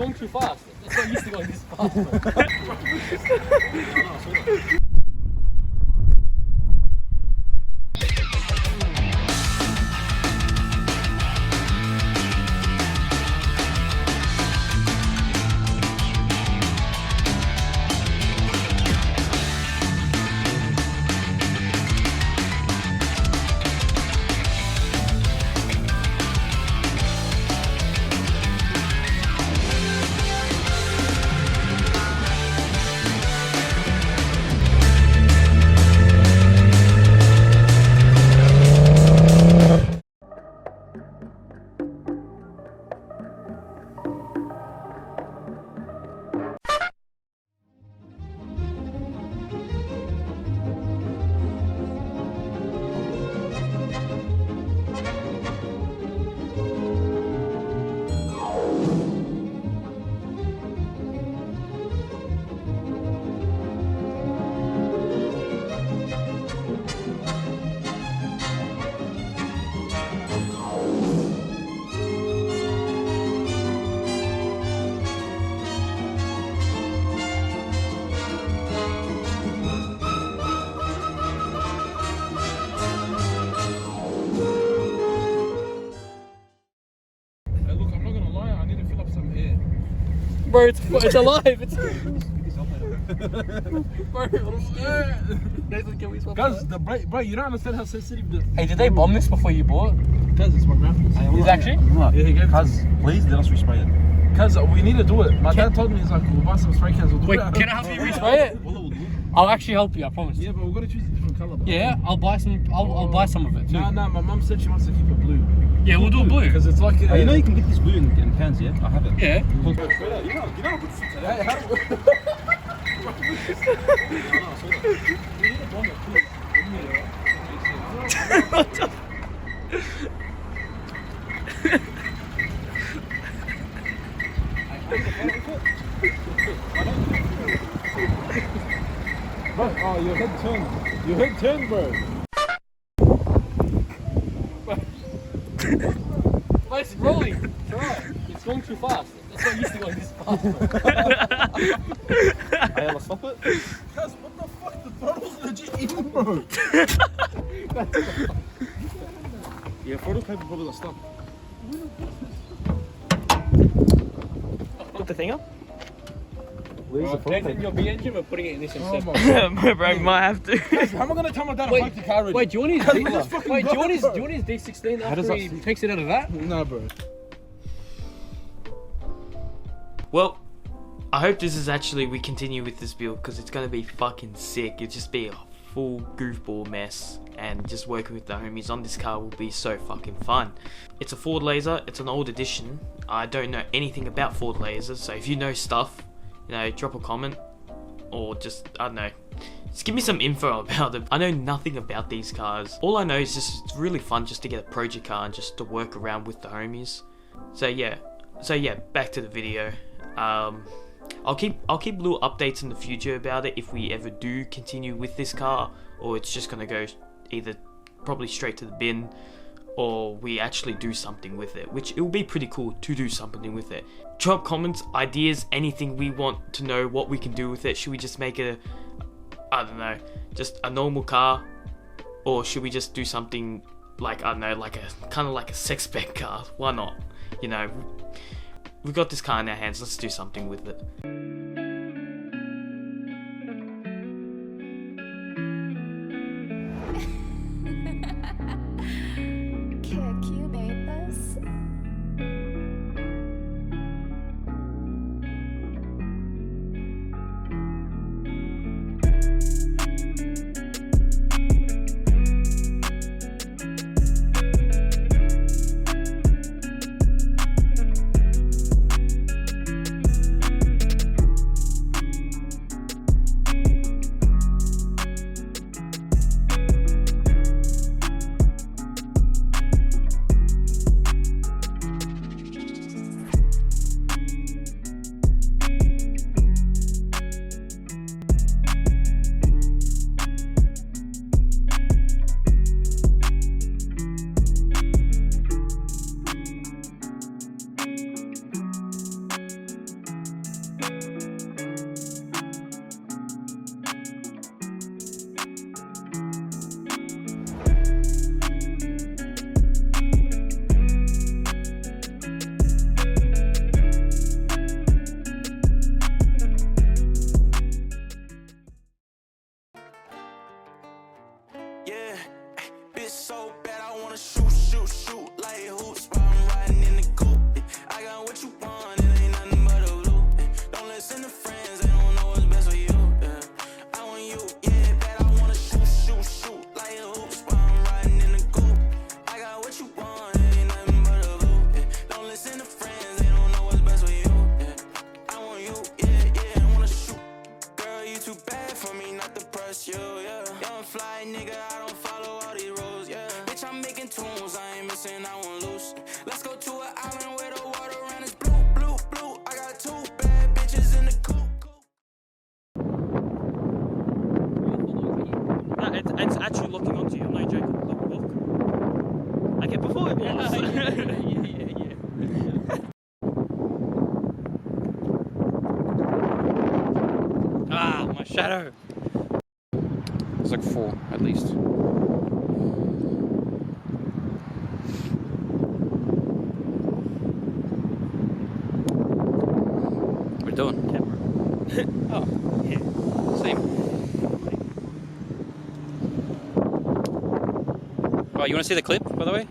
going too fast. It's not used to going this fast. Bro, it's alive. It's bro, I'm scared. Nathan, can we swap? Cause the bro, you don't understand how sensitive the. Hey, did they bomb this before you bought? Cause it's my grandpa's. Is it actually? Yeah, he gave it. Cuz, please let us respray it. Cause we need to do it. My dad told me, he's like, we'll buy some spray cans. We'll do Wait, it. can I help you respray it? I'll actually help you. I promise. Yeah, but we're gonna choose a different color. Bro. Yeah, I'll buy some. I'll buy some of it too. Nah, my mum said she wants to keep it blue. Yeah, we'll do it blue. Because it's like. Oh, you know you can get this blue in cans, yeah? I have it. Yeah. You know Bro, oh, your head turned. Your head turned, bro. But it's rolling. Try. It's going too fast. It's not used to going this fast. Hey, I'll stop it. Cuz, what the fuck? The throttle's legit in, bro. Yeah, photo paper probably got stuck. Put the thing up. Where's the photo paper? Your B-engine, we're putting it in this Oh instead. my Bro, might have to. Guys, how am I gonna tell my dad I parked the car already? Wait, do you want his Cuz, we just fucking Wait, do you want his bro. D16 does after that he see? takes it out of that? Nah, bro. Well, I hope this is actually, we continue with this build because it's going to be fucking sick. It'll just be a full goofball mess, and just working with the homies on this car will be so fucking fun. It's a Ford Laser, it's an old edition. I don't know anything about Ford Lasers, so if you know stuff, you know, drop a comment, or just, I don't know, just give me some info about them. I know nothing about these cars. All I know is just it's really fun just to get a project car and just to work around with the homies. So yeah, back to the video. I'll keep little updates in the future about it if we ever do continue with this car, or it's just gonna go either probably straight to the bin, or we actually do something with it, which it will be pretty cool to do something with it. Drop comments, ideas, anything we want to know what we can do with it. Should we just make it I don't know, just a normal car, or should we just do something like, I don't know, like a kind of like a sex spec car? Why not? You know, we've got this car in our hands, let's do something with it. Kick, you made this? like it before it was. Ah, my shadow. It's like 4 at least. What are we doing? Camera. Oh, yeah. Same. Oh, you want to see the clip, by the way?